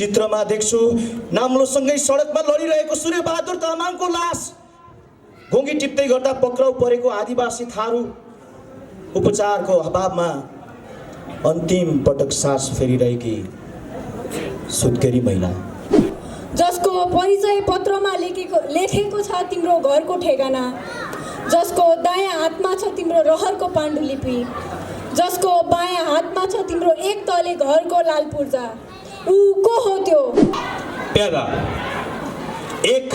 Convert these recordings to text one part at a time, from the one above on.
चित्रमा देख्छु नाम्लोसँगै सडकमा लडिरहेको सूर्यबहादुर तामाङको लास। घोङ्गी टिप्दै गर्दा पक्राउ परेको आदिवासी थारू। उपचारको अभावमा अन्तिम पटक सास फेरिरहेकी सुत्केरी महिला, जसको परिचय पत्रमा लेखेको छ तिम्रो घरको ठेगाना, जसको दायाँ हातमा छ तिम्रो रहरको पाण्डुलिपि, जसको बायाँ हातमा छ तिम्रो एक तले घरको लाल पूर्जा। ऊ को हो त्यो? प्यादा एक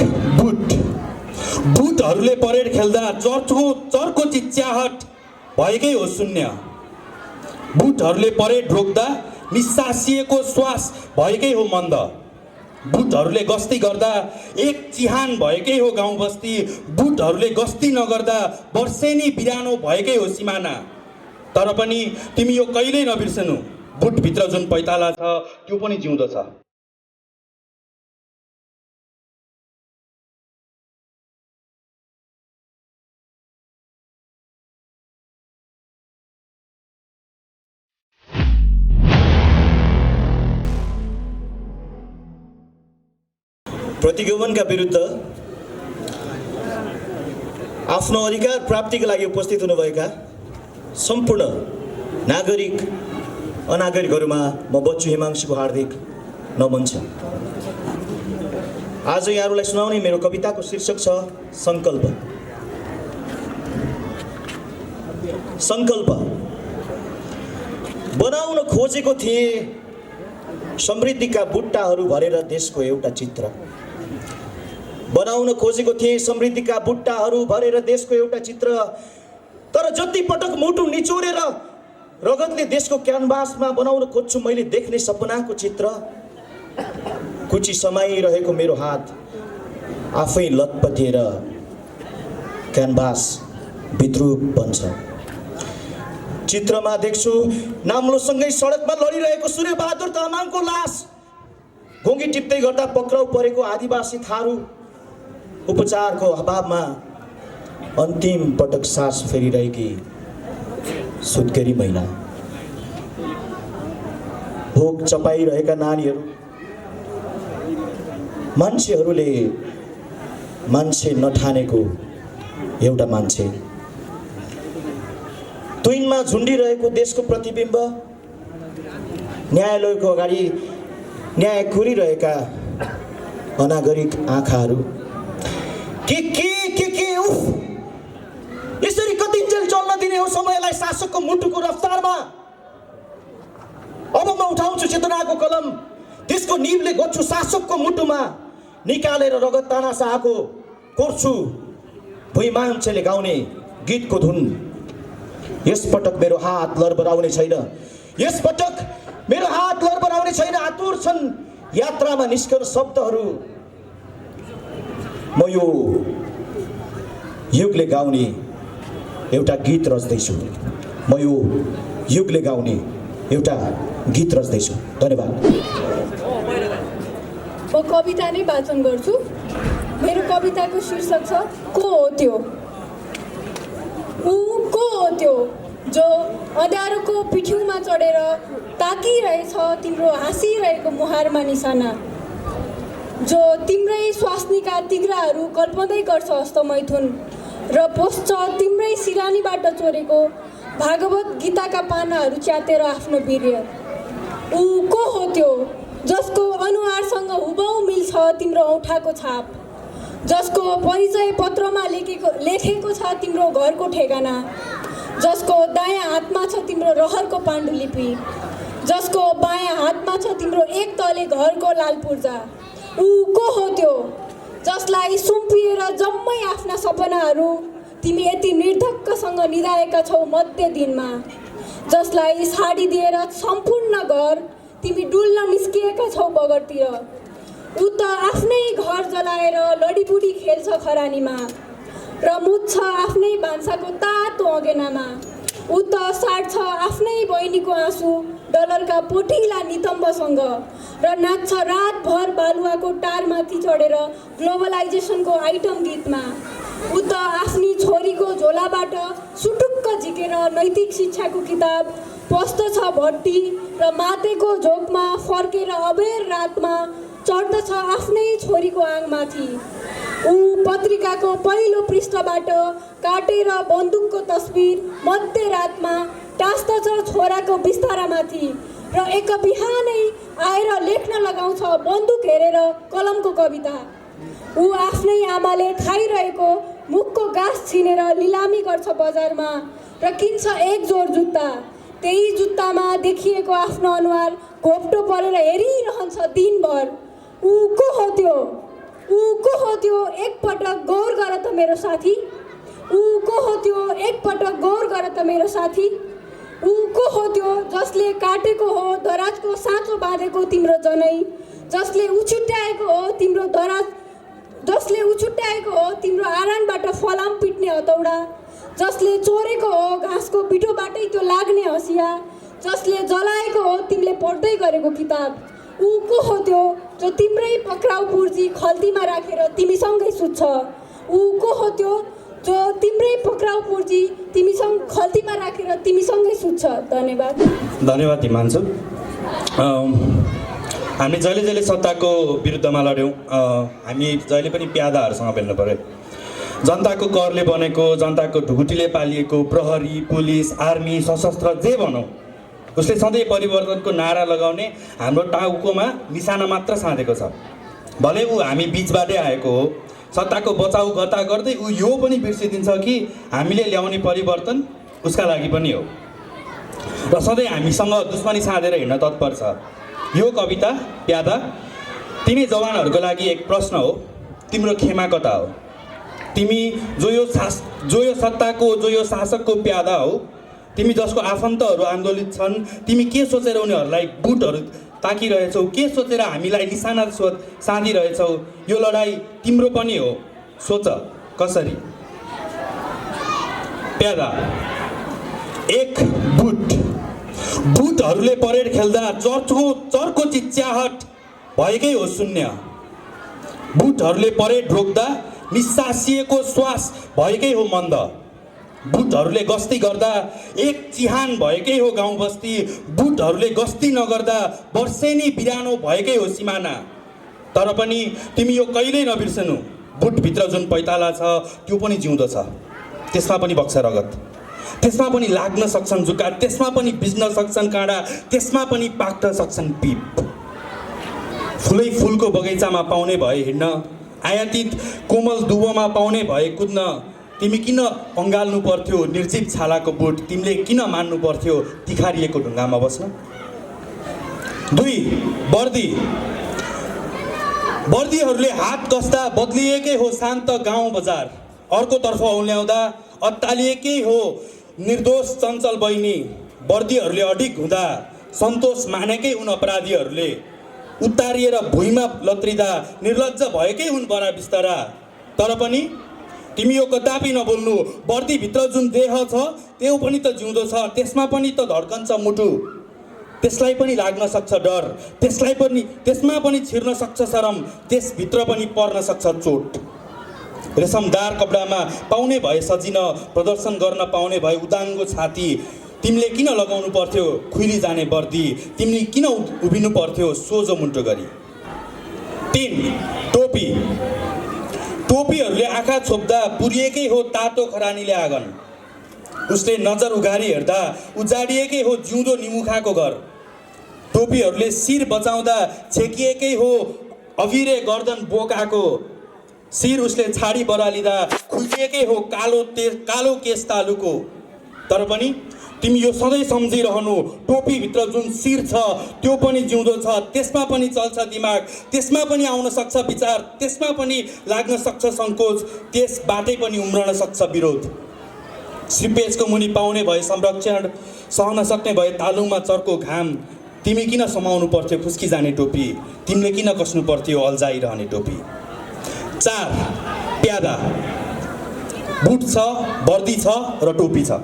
बुटहरूले परेड खेल्दा चर्को चिच्याहट भएकै हो शून्य। बुटहरूले परेड रोक्दा निस्सासिएको श्वास भएकै हो मन्द। बुटहरूले गस्ती गर्दा एक चिहान भएकै हो गाउँ बस्ती। बुटहरूले गस्ती नगर्दा वर्षेनी बिरानो भएकै हो सिमाना। तर पनि तिमी यो कहिल्यै नबिर्सनु, बुटभित्र जुन पैताला छ त्यो पनि जिउँदो छ। प्रतिगमनका विरुद्ध आफ्नो अधिकार प्राप्तिका लागि उपस्थित हुनुभएका सम्पूर्ण नागरिक अनागरिकहरूमा म बच्चु हिमांशुको हार्दिक नमन छ। आज यहाँहरूलाई सुनाउने मेरो कविताको शीर्षक छ संकल्प। संकल्प बनाउन खोजेको थिए समृद्धिका बुट्टाहरू भरेर देशको एउटा चित्र। बनाउन खोजेको थिए समृद्धिका बुट्टाहरू भरेर देशको एउटा चित्र। तर जति पटक मुटु निचोरेर रगतले देशको क्यानभासमा बनाउन खोज्छु मैले देख्ने सपनाको चित्र, कुची समाइरहेको मेरो हात आफै लतपतिएर क्यानभास विद्रूप बन्छ। चित्रमा देख्छु नाम्लोसँगै सडकमा लडिरहेको सूर्यबहादुर तामाङको लास। घोङ्गी टिप्दै गर्दा पक्राउ परेको आदिवासी थारू। उपचारको अभावमा अन्तिम पटक सास फेरिरहेकी सुत्केरी महिला, भोक चपाइरहेका नानीहरू, मान्छेहरूले मान्छे नठानेको एउटा मान्छे, तुइनमा झुन्डिरहेको देशको प्रतिबिम्ब, न्यायालयको अगाडि न्याय कोरिरहेका अनागरिक आँखाहरू। के उफ, यसरी कतिन्जेल चल्न दिने हो समयलाई शासकको मुटुको रफ्तारमा? अब म उठाउँछु चेतनाको कलम, त्यसको निबले गोड्छु शासकको मुटुमा। निकालेर रगत तानासाहको कोर्छु भुइँ मान्छेले गाउने गीतको धुन। यसपटक मेरो हात लरबराउने छैन, यसपटक मेरो हात लरबराउने छैन। आतुर छन् यात्रामा निस्कन शब्दहरू। म यो युगले गाउने एउटा गीत रच्दैछु। म यो युगले गाउने एउटा गीत रच्दैछु। धन्यवाद। म कविता नै वाचन गर्छु। मेरो कविताको शीर्षक छ को हो त्यो? ऊ को हो त्यो जो अँध्यारोको पिठ्यूमा चढेर ताकिरहेछ तिम्रो हाँसिरहेको मुहारमा निशाना, जो तिम्रै स्वास्नीका तिग्राहरू कल्पँदै गर्छ हस्तमैथुन र पोस्छ तिम्रै सिरानीबाट चोरेको भागवत गीताका पानाहरू च्यातेर आफ्नो वीर्य। ऊ को हो त्यो जसको अनुहारसँग हुबहु मिल्छ तिम्रो औँठाको छाप, जसको परिचय पत्रमा लेखेको छ तिम्रो घरको ठेगाना, जसको दायाँ हातमा छ तिम्रो रहरको पाण्डुलिपि, जसको बायाँ हातमा छ तिम्रो एक तले घरको लाल पूर्जा। ऊ को हो त्यो जसलाई सुम्पिएर जम्मै आफ्ना सपनाहरू तिमी यति निर्धक्कसँग निधाएका छौ मध्य दिनमा, जसलाई साडी दिएर सम्पूर्ण घर तिमी डुल्न निस्किएका छौ बगरतिर। ऊ त आफ्नै घर जलाएर लडीबुडी खेल्छ खरानीमा र मुत्छ आफ्नै भान्साको तातो अँगेनामा। ऊ त साट्छ आफ्नै बहिनीको आँसु डलरका पोटिला नितम्बसँग र नाच्छ रातभर बालुवाको टारमाथि चढेर ग्लोबलाइजेसनको आइटम गीतमा। ऊ त आफ्नी छोरीको झोलाबाट सुटुक्क झिकेर नैतिक शिक्षाको किताब पस्दछ भट्टी र मातेको झोकमा फर्केर अबेर रातमा चढ्दछ आफ्नै छोरीको आङमाथि। ऊ पत्रिकाको पहिलो पृष्ठबाट काटेर बन्दुकको तस्बिर मध्यरातमा टाँस्दछ छोराको बिस्तारामाथि र एक बिहानै आएर लेख्न लगाउँछ बन्दुक हेरेर कलमको कविता। ऊ आफ्नै आमाले खाइरहेको मुखको गाँस छिनेर लिलामी गर्छ बजारमा र किन्छ एक जोर जुत्ता। त्यही जुत्तामा देखिएको आफ्नो अनुहार घोप्टो परेर हेरिरहन्छ दिनभर। ऊ को हो त्यो? ऊ को हो त्यो? एकपटक गौर गर त मेरो साथी। ऊ को हो त्यो? एकपटक गौर गर त मेरो साथी। ऊ को हो त्यो जसले काटेको हो दराजको साँचो बाँधेको तिम्रो जनै, जसले उछुट्याएको हो तिम्रो दराज, जसले उछुट्याएको हो तिम्रो आरानबाट फलाम पिट्ने हतौडा, जसले चोरेको हो घाँसको बिटोबाटै त्यो लाग्ने हँसिया, जसले जलाएको हो तिमीले पढ्दै गरेको किताब। ऊ को हो त्यो जो तिम्रै पक्राउ पुर्जी खल्तीमा राखेर तिमीसँगै सुत्छ? ऊ को हो त्यो जो तिम्रै पक्राउ पुर्जी तिमीसँग खल्तीमा राखेर तिमीसँगै सुत्छ? धन्यवाद। धन्यवाद हिमांशु। हामी जहिले जहिले सत्ताको विरुद्धमा लड्यौँ। हामी जहिले पनि प्यादाहरूसँग भेल्नु पर्यो। जनताको करले बनेको, जनताको ढुकुटीले पालिएको प्रहरी, पुलिस, आर्मी, सशस्त्र जे भनौँ, उसले सधैँ परिवर्तनको नारा लगाउने हाम्रो टाउकोमा निशाना मात्र साँधेको छ। भले ऊ हामी बिचबाटै आएको हो, सत्ताको बचाउ गता गर्दै ऊ यो पनि बिर्सिदिन्छ कि हामीले ल्याउने परिवर्तन उसका लागि पनि हो र सधैँ हामीसँग दुश्मनी साँधेर हिँड्न तत्पर छ। यो कविता प्यादा तिमी जवानहरूको लागि एक प्रश्न हो। तिम्रो खेमा कता हो? तिमी जो यो सत्ताको, जो यो शासकको प्यादा हो, तिमी जसको आफन्तहरू आन्दोलित छन्, तिमी के सोचेर उनीहरूलाई बुटहरू ताकिरहेछौ? के सोचेर हामीलाई निशाना साँधिरहेछौ? यो लडाइँ तिम्रो पनि हो। सोच कसरी? प्यादा एक बुटहरूले परेड खेल्दा चर्को चिच्याहट भएकै हो शून्य। बुटहरूले परेड रोक्दा निस्सासिएको श्वास भएकै हो मन्द। बुटहरूले गस्ती गर्दा एक चिहान भएकै हो गाउँ बस्ती। बुटहरूले गस्ती नगर्दा वर्षेनी बिरानो भएकै हो सिमाना। तर पनि तिमी यो कहिल्यै नबिर्सनु, बुटभित्र जुन पैताला छ त्यो पनि जिउँदो छ। त्यसमा पनि बग्छ रगत, त्यसमा पनि लाग्न सक्छन् जुका, त्यसमा पनि बिज्न सक्छन् काँडा, त्यसमा पनि पाक्न सक्छन् पिप। फुलै फुलको बगैँचामा पाउने भए हिँड्न, आयातित कोमल दुबोमा पाउने भए कुद्न, तिमी किन अँगाल्नु पर्थ्यो निर्जीव छालाको बुट? तिमीले किन मान्नु पर्थ्यो तिखारिएको ढुङ्गामा बस्न? 2 वर्दीहरूले हात कस्दा बदलिएकै हो शान्त गाउँ बजार। अर्कोतर्फ औल्याउँदा अत्तालिएकै हो निर्दोष चञ्चल बहिनी। वर्दीहरूले अडिग हुँदा सन्तोष मानेकै हुन् अपराधीहरूले। उतारिएर भुइँमा लत्रिँदा निर्लज्ज भएकै हुन् बडा बिस्तारा। तर पनि तिमी यो कदापि नबोल्नु, वर्दीभित्र जुन देह छ त्यो पनि त जिउँदो छ, त्यसमा पनि त धड्कन्छ मुटु, त्यसलाई पनि लाग्न सक्छ डर, त्यसमा पनि छिर्न सक्छ शरम, त्यसभित्र पनि पर्न सक्छ चोट। रेशमदार कपडामा पाउने भए सजिन, प्रदर्शन गर्न पाउने भए उदाङ्गो छाती, तिमीले किन लगाउनु पर्थ्यो खुइली जाने वर्दी? तिमीले किन उभिनु पर्थ्यो सोझो मुन्टो गरी? 3 टोपीहरूले आँखा छोप्दा पुरिएकै हो तातो खरानीले आँगन। उसले नजर उघारी हेर्दा उजाडिएकै हो जिउँदो निमुखाको घर। टोपीहरूले शिर बचाउँदा छेकिएकै हो अभिरे गर्दन बोकाको शिर। उसले छाडी बरालिँदा खुइलिएकै हो कालो केस तालुको। तर पनि तिमी यो सधैँ सम्झिरहनु, टोपीभित्र जुन शिर छ त्यो पनि जिउँदो छ, त्यसमा पनि चल्छ दिमाग, त्यसमा पनि आउन सक्छ विचार, त्यसमा पनि लाग्न सक्छ सङ्कोच, त्यसबाटै पनि उम्रन सक्छ विरोध। श्रीपेजको मुनि पाउने भए संरक्षण, सहन सक्ने भए तालुङमा चर्को घाम, तिमी किन समाउनु पर्थ्यो खुस्की जाने टोपी? तिमीले किन कस्नु पर्थ्यो अल्झाइरहने टोपी? 4 प्यादा बुट छ, वर्दी छ र टोपी छ,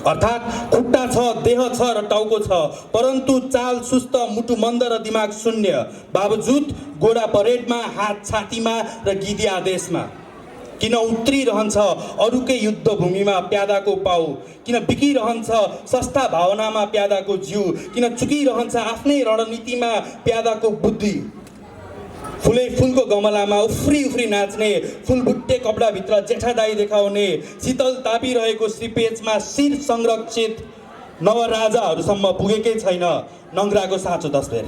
अर्थात् खुट्टा छ, देह छ र टाउको छ, परन्तु चाल सुस्त, मुटु मन्द र दिमाग शून्य। बावजुद गोडा परेडमा, हात छातीमा र गिदी आदेशमा। किन उत्रिरहन्छ अरूकै युद्ध भूमिमा प्यादाको पाउ, किन बिकिरहन्छ सस्ता भावनामा प्यादाको जिउ, किन चुकिरहन्छ आफ्नै रणनीतिमा प्यादाको बुद्धि। फुलै फुलको गमलामा उफ्री उफ्री नाच्ने, फुलबुट्टे कपडाभित्र जेठादाई देखाउने, शीतल तापिरहेको श्रीपेचमा शिर संरक्षित नवराजाहरूसम्म पुगेकै छैन नङ्ग्राको साँचो तस्बिर।